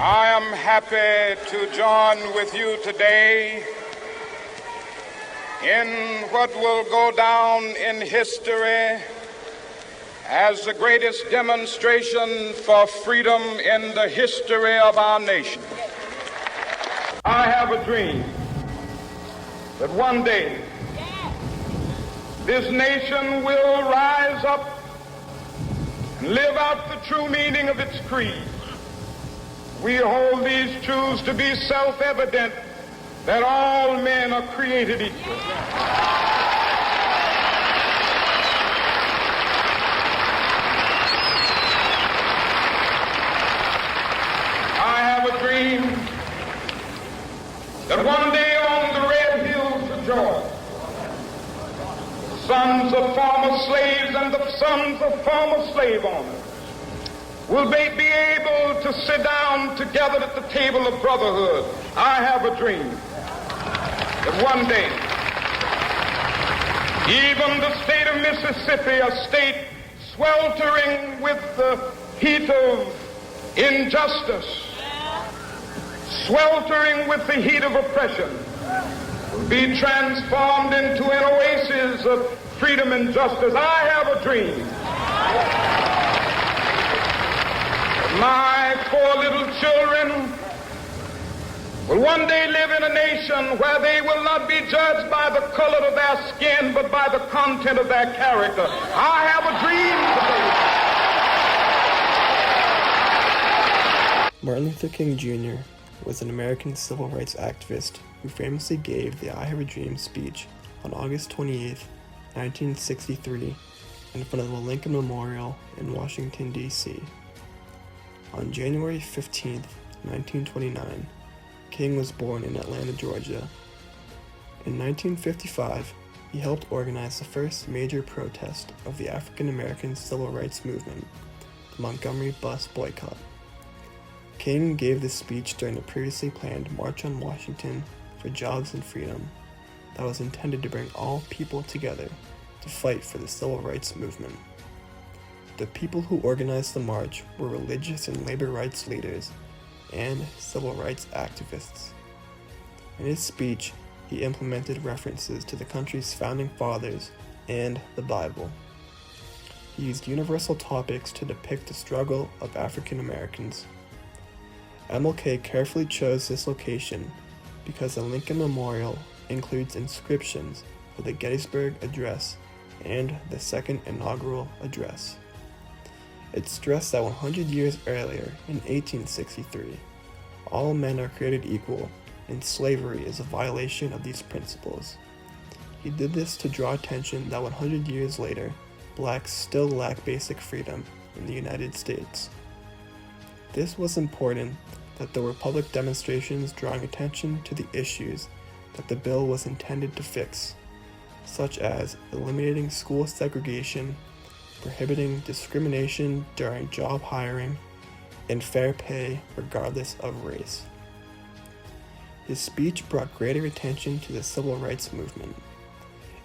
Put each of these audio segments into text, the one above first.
I am happy to join with you today in what will go down in history as the greatest demonstration for freedom in the history of our nation. I have a dream that one day this nation will rise up and live out the true meaning of its creed. We hold these truths to be self-evident, that all men are created equal. I have a dream that one day on the red hills of Georgia, the sons of former slaves and the sons of former slave owners will be able to sit down together at the table of brotherhood. I have a dream that one day, even the state of Mississippi, a state sweltering with the heat of injustice, sweltering with the heat of oppression, will be transformed into an oasis of freedom and justice. I have a dream. My poor little children will one day live in a nation where they will not be judged by the color of their skin, but by the content of their character. I have a dream today. Martin Luther King Jr. was an American civil rights activist who famously gave the I Have a Dream speech on August 28, 1963, in front of the Lincoln Memorial in Washington, D.C. On January 15, 1929, King was born in Atlanta, Georgia. In 1955, he helped organize the first major protest of the African American civil rights movement, the Montgomery bus boycott. King gave this speech during the previously planned March on Washington for Jobs and Freedom that was intended to bring all people together to fight for the civil rights movement. The people who organized the march were religious and labor rights leaders and civil rights activists. In his speech, he implemented references to the country's founding fathers and the Bible. He used universal topics to depict the struggle of African Americans. MLK carefully chose this location because the Lincoln Memorial includes inscriptions for the Gettysburg Address and the Second Inaugural Address. It stressed that 100 years earlier, in 1863, all men are created equal and slavery is a violation of these principles. He did this to draw attention that 100 years later, blacks still lack basic freedom in the United States. This was important that there were public demonstrations drawing attention to the issues that the bill was intended to fix, such as eliminating school segregation, prohibiting discrimination during job hiring, and fair pay regardless of race. His speech brought greater attention to the civil rights movement.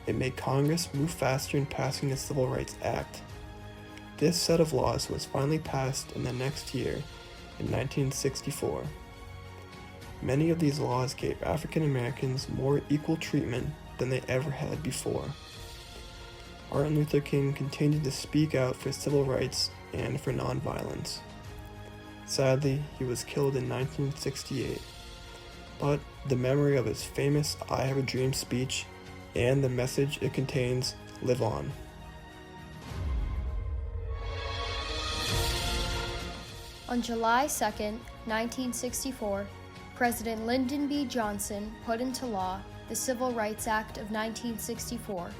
It made Congress move faster in passing the Civil Rights Act. This set of laws was finally passed in the next year, in 1964. Many of these laws gave African Americans more equal treatment than they ever had before. Martin Luther King continued to speak out for civil rights and for nonviolence. Sadly, he was killed in 1968, but the memory of his famous I Have a Dream speech and the message it contains live on. On July 2, 1964, President Lyndon B. Johnson put into law the Civil Rights Act of 1964,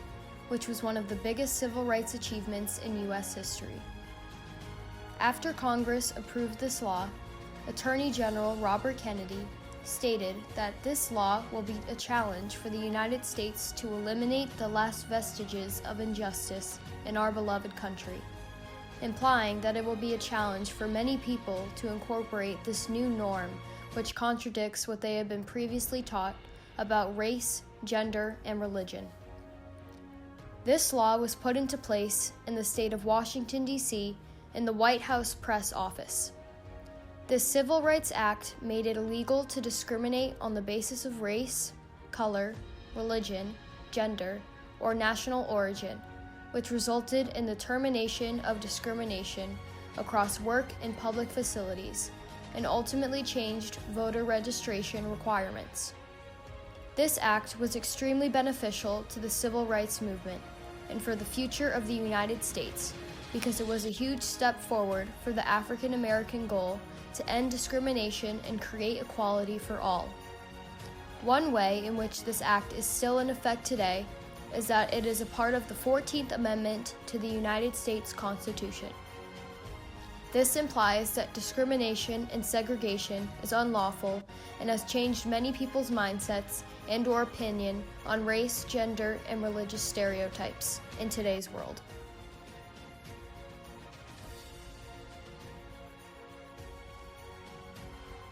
which was one of the biggest civil rights achievements in U.S. history. After Congress approved this law, Attorney General Robert Kennedy stated that this law will be a challenge for the United States to eliminate the last vestiges of injustice in our beloved country, implying that it will be a challenge for many people to incorporate this new norm, which contradicts what they had been previously taught about race, gender, and religion. This law was put into place in the state of Washington, D.C., in the White House press office. This Civil Rights Act made it illegal to discriminate on the basis of race, color, religion, gender, or national origin, which resulted in the termination of discrimination across work and public facilities, and ultimately changed voter registration requirements. This act was extremely beneficial to the civil rights movement and for the future of the United States, because it was a huge step forward for the African American goal to end discrimination and create equality for all. One way in which this act is still in effect today is that it is a part of the 14th Amendment to the United States Constitution. This implies that discrimination and segregation is unlawful and has changed many people's mindsets and/or opinion on race, gender, and religious stereotypes in today's world.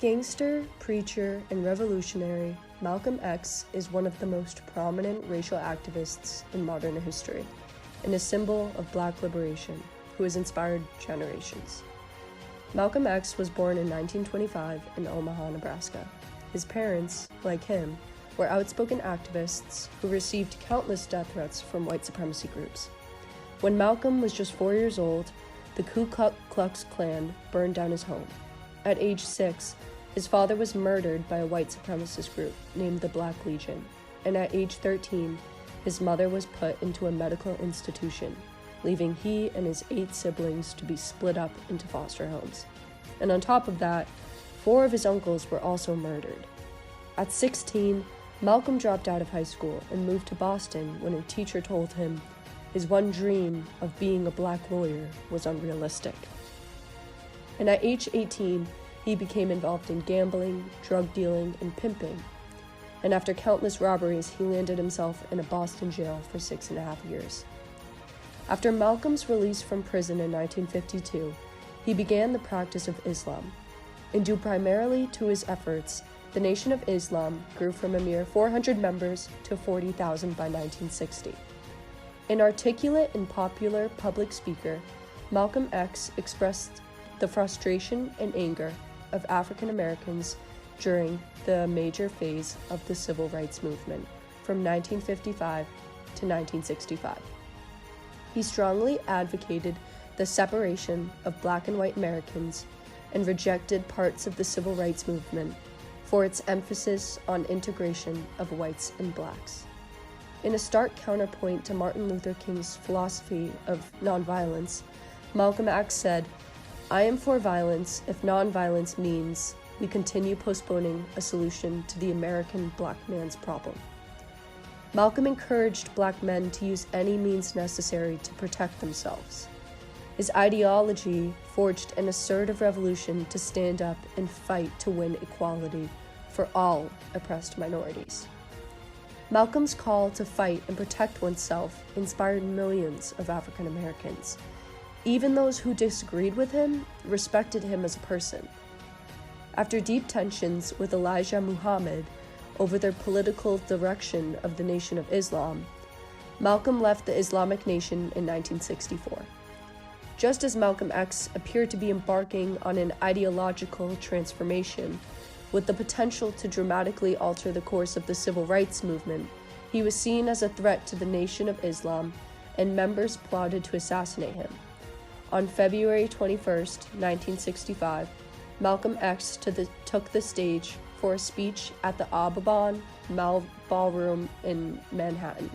Gangster, preacher, and revolutionary, Malcolm X is one of the most prominent racial activists in modern history and a symbol of Black liberation who has inspired generations. Malcolm X was born in 1925 in Omaha, Nebraska. His parents, like him, were outspoken activists who received countless death threats from white supremacy groups. When Malcolm was just 4 years old, the Ku Klux Klan burned down his home. At age 6, his father was murdered by a white supremacist group named the Black Legion, and at age 13, his mother was put into a medical institution, leaving he and his 8 siblings to be split up into foster homes. And on top of that, 4 of his uncles were also murdered. At 16, Malcolm dropped out of high school and moved to Boston when a teacher told him his one dream of being a Black lawyer was unrealistic. And at age 18, he became involved in gambling, drug dealing, and pimping. And after countless robberies, he landed himself in a Boston jail for 6.5 years. After Malcolm's release from prison in 1952, he began the practice of Islam. And due primarily to his efforts, the Nation of Islam grew from a mere 400 members to 40,000 by 1960. An articulate and popular public speaker, Malcolm X expressed the frustration and anger of African Americans during the major phase of the civil rights movement from 1955 to 1965. He strongly advocated the separation of Black and white Americans and rejected parts of the civil rights movement for its emphasis on integration of whites and Blacks. In a stark counterpoint to Martin Luther King's philosophy of nonviolence, Malcolm X said, "I am for violence if nonviolence means we continue postponing a solution to the American Black man's problem." Malcolm encouraged Black men to use any means necessary to protect themselves. His ideology forged an assertive revolution to stand up and fight to win equality for all oppressed minorities. Malcolm's call to fight and protect oneself inspired millions of African Americans. Even those who disagreed with him respected him as a person. After deep tensions with Elijah Muhammad over the political direction of the Nation of Islam, Malcolm left the Islamic Nation in 1964. Just as Malcolm X appeared to be embarking on an ideological transformation with the potential to dramatically alter the course of the civil rights movement, he was seen as a threat to the Nation of Islam, and members plotted to assassinate him. On February 21, 1965, Malcolm X took the stage for a speech at the Audubon Ballroom in Manhattan.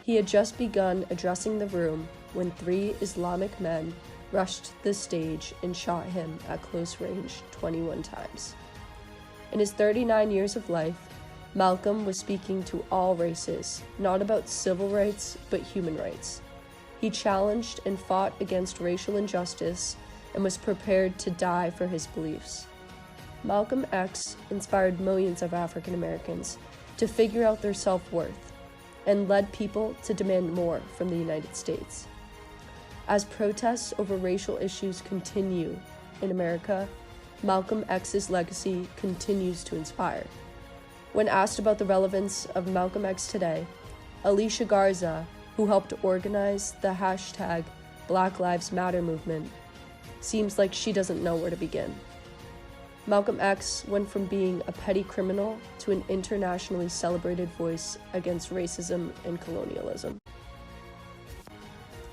He had just begun addressing the room when 3 Islamic men rushed the stage and shot him at close range 21 times. In his 39 years of life, Malcolm was speaking to all races, not about civil rights, but human rights. He challenged and fought against racial injustice and was prepared to die for his beliefs. Malcolm X inspired millions of African Americans to figure out their self-worth and led people to demand more from the United States. As protests over racial issues continue in America, Malcolm X's legacy continues to inspire. When asked about the relevance of Malcolm X today, Alicia Garza, who helped organize the hashtag Black Lives Matter movement, seems like she doesn't know where to begin. Malcolm X went from being a petty criminal to an internationally celebrated voice against racism and colonialism.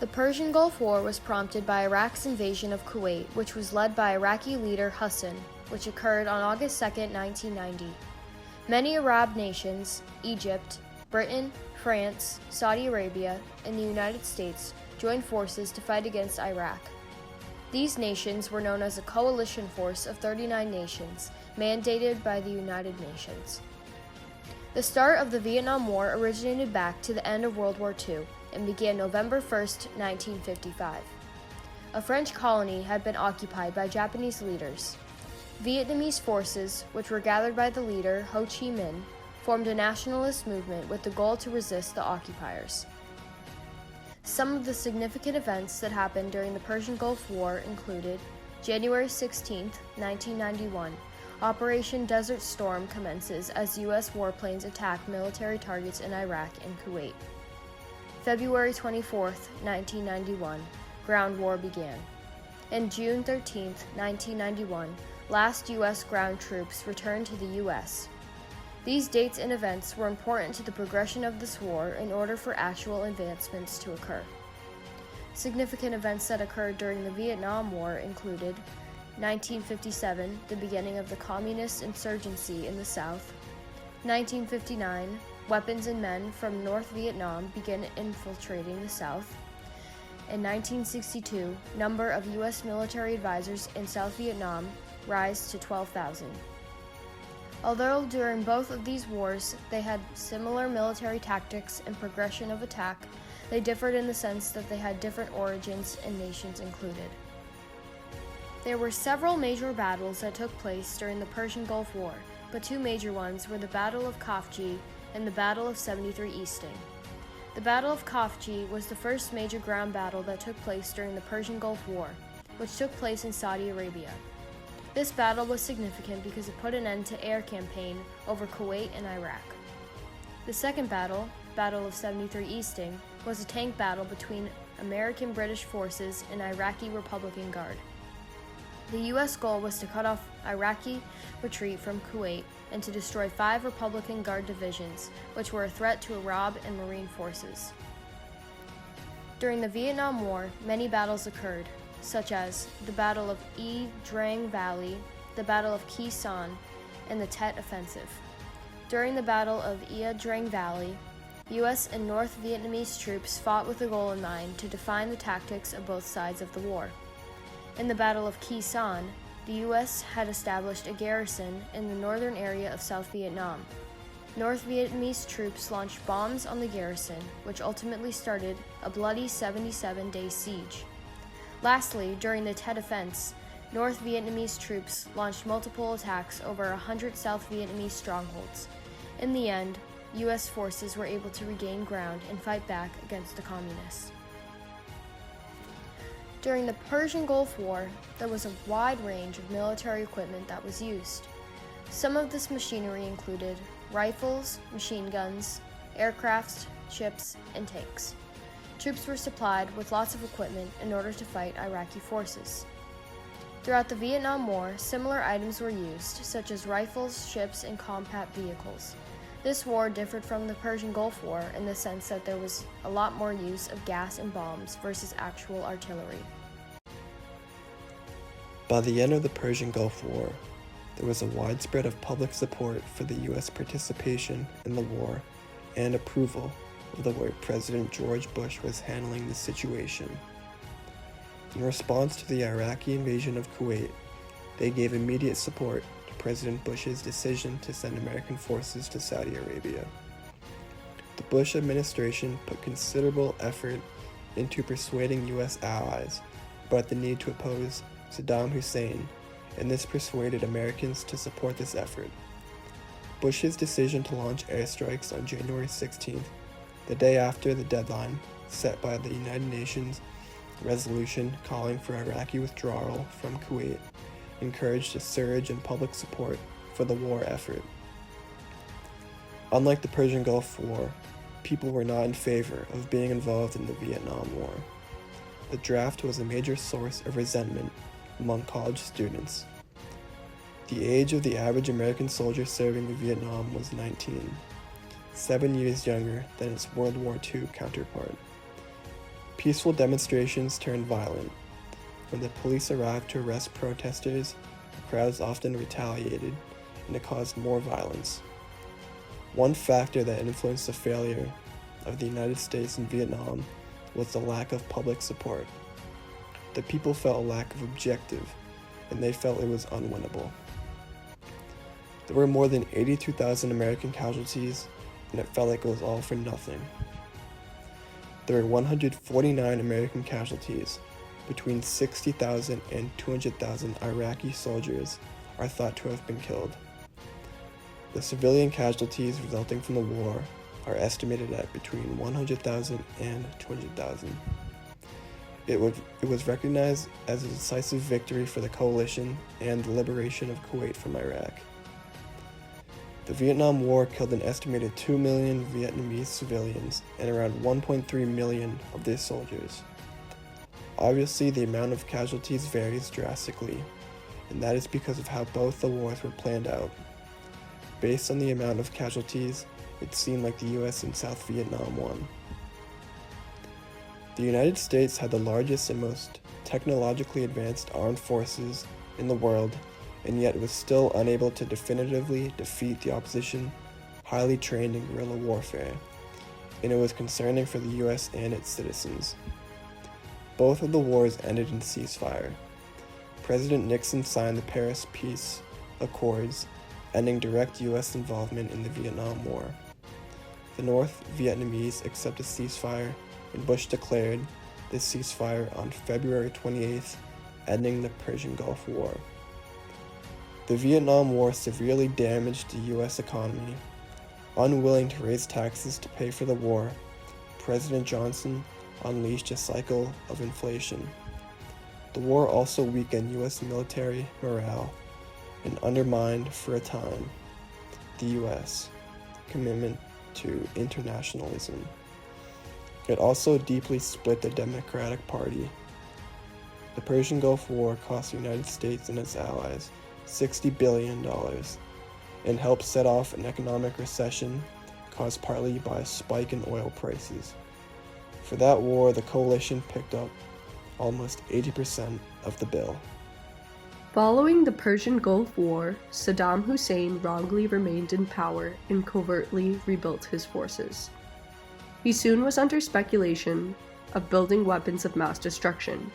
The Persian Gulf War was prompted by Iraq's invasion of Kuwait, which was led by Iraqi leader Hassan, which occurred on August 2, 1990. Many Arab nations, Egypt, Britain, France, Saudi Arabia, and the United States joined forces to fight against Iraq. These nations were known as a coalition force of 39 nations, mandated by the United Nations. The start of the Vietnam War originated back to the end of World War II and began November 1, 1955. A French colony had been occupied by Japanese leaders. Vietnamese forces, which were gathered by the leader Ho Chi Minh, formed a nationalist movement with the goal to resist the occupiers. Some of the significant events that happened during the Persian Gulf War included January 16, 1991. Operation Desert Storm commences as U.S. warplanes attack military targets in Iraq and Kuwait. February 24, 1991. Ground war began. And June 13, 1991, last U.S. ground troops returned to the U.S. These dates and events were important to the progression of this war in order for actual advancements to occur. Significant events that occurred during the Vietnam War included 1957, the beginning of the communist insurgency in the South. 1959, weapons and men from North Vietnam began infiltrating the South. In 1962, number of U.S. military advisors in South Vietnam rise to 12,000. Although during both of these wars they had similar military tactics and progression of attack, they differed in the sense that they had different origins and nations included. There were several major battles that took place during the Persian Gulf War, but two major ones were the Battle of Khafji and the Battle of 73 Easting. The Battle of Khafji was the first major ground battle that took place during the Persian Gulf War, which took place in Saudi Arabia. This battle was significant because it put an end to air campaign over Kuwait and Iraq. The second battle, Battle of 73 Easting, was a tank battle between American British forces and Iraqi Republican Guard. The U.S. goal was to cut off Iraqi retreat from Kuwait and to destroy 5 Republican Guard divisions, which were a threat to Arab and Marine forces. During the Vietnam War, many battles occurred, such as the Battle of Ia Drang Valley, the Battle of Khe Sanh, and the Tet Offensive. During the Battle of Ia Drang Valley, U.S. and North Vietnamese troops fought with a goal in mind to define the tactics of both sides of the war. In the Battle of Khe Sanh, the U.S. had established a garrison in the northern area of South Vietnam. North Vietnamese troops launched bombs on the garrison, which ultimately started a bloody 77-day siege. Lastly, during the Tet Offense, North Vietnamese troops launched multiple attacks over 100 South Vietnamese strongholds. In the end, U.S. forces were able to regain ground and fight back against the communists. During the Persian Gulf War, there was a wide range of military equipment that was used. Some of this machinery included rifles, machine guns, aircrafts, ships, and tanks. Troops were supplied with lots of equipment in order to fight Iraqi forces. Throughout the Vietnam War, similar items were used, such as rifles, ships, and combat vehicles. This war differed from the Persian Gulf War in the sense that there was a lot more use of gas and bombs versus actual artillery. By the end of the Persian Gulf War, there was a widespread of public support for the U.S. participation in the war and approval of the way President George Bush was handling the situation. In response to the Iraqi invasion of Kuwait, they gave immediate support to President Bush's decision to send American forces to Saudi Arabia. The Bush administration put considerable effort into persuading U.S. allies about the need to oppose Saddam Hussein, and this persuaded Americans to support this effort. Bush's decision to launch airstrikes on January 16th, the day after the deadline set by the United Nations resolution calling for Iraqi withdrawal from Kuwait, encouraged a surge in public support for the war effort. Unlike the Persian Gulf War, people were not in favor of being involved in the Vietnam War. The draft was a major source of resentment among college students. The age of the average American soldier serving in Vietnam was 19, 7 years younger than its World War II counterpart. Peaceful demonstrations turned violent. When the police arrived to arrest protesters, the crowds often retaliated, and it caused more violence. One factor that influenced the failure of the United States in Vietnam was the lack of public support. The people felt a lack of objective, and they felt it was unwinnable. There were more than 82,000 American casualties, and it felt like it was all for nothing. There were 149 American casualties. Between 60,000 and 200,000 Iraqi soldiers are thought to have been killed. The civilian casualties resulting from the war are estimated at between 100,000 and 200,000. It was recognized as a decisive victory for the coalition and the liberation of Kuwait from Iraq. The Vietnam War killed an estimated 2 million Vietnamese civilians and around 1.3 million of their soldiers. Obviously, the amount of casualties varies drastically, and that is because of how both the wars were planned out. Based on the amount of casualties, it seemed like the US and South Vietnam won. The United States had the largest and most technologically advanced armed forces in the world, and yet it was still unable to definitively defeat the opposition, highly trained in guerrilla warfare, and it was concerning for the US and its citizens. Both of the wars ended in ceasefire. President Nixon signed the Paris Peace Accords, ending direct US involvement in the Vietnam War. The North Vietnamese accepted ceasefire, and Bush declared this ceasefire on February 28th, ending the Persian Gulf War. The Vietnam War severely damaged the US economy. Unwilling to raise taxes to pay for the war, President Johnson unleashed a cycle of inflation. The war also weakened US military morale and undermined, for a time, the US commitment to internationalism. It also deeply split the Democratic Party. The Persian Gulf War cost the United States and its allies $60 billion and helped set off an economic recession caused partly by a spike in oil prices. For that war, the coalition picked up almost 80% of the bill. Following the Persian Gulf War, Saddam Hussein wrongly remained in power and covertly rebuilt his forces. He soon was under speculation of building weapons of mass destruction,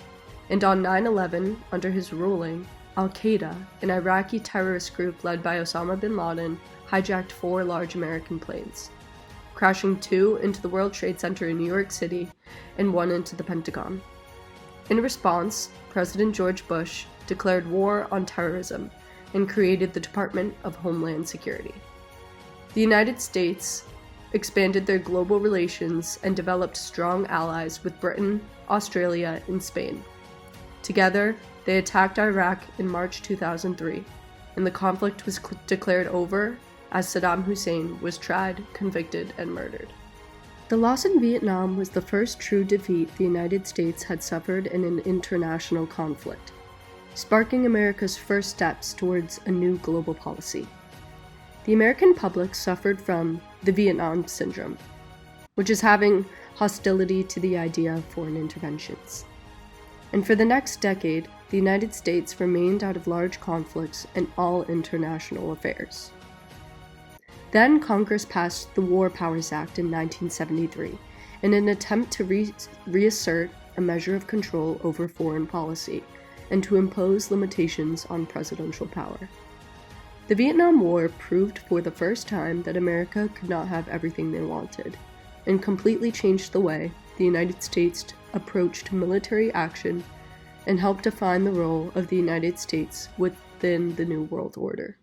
and on 9/11, under his ruling, Al-Qaeda, an Iraqi terrorist group led by Osama bin Laden, hijacked 4 large American planes, crashing 2 into the World Trade Center in New York City and 1 into the Pentagon. In response, President George Bush declared war on terrorism and created the Department of Homeland Security. The United States expanded their global relations and developed strong allies with Britain, Australia, and Spain. Together, they attacked Iraq in March 2003, and the conflict was declared over as Saddam Hussein was tried, convicted, and murdered. The loss in Vietnam was the first true defeat the United States had suffered in an international conflict, sparking America's first steps towards a new global policy. The American public suffered from the Vietnam Syndrome, which is having hostility to the idea of foreign interventions. And for the next decade, the United States remained out of large conflicts and all international affairs. Then Congress passed the War Powers Act in 1973 in an attempt to reassert a measure of control over foreign policy and to impose limitations on presidential power. The Vietnam War proved for the first time that America could not have everything they wanted, and completely changed the way the United States approached military action and helped define the role of the United States within the New World Order.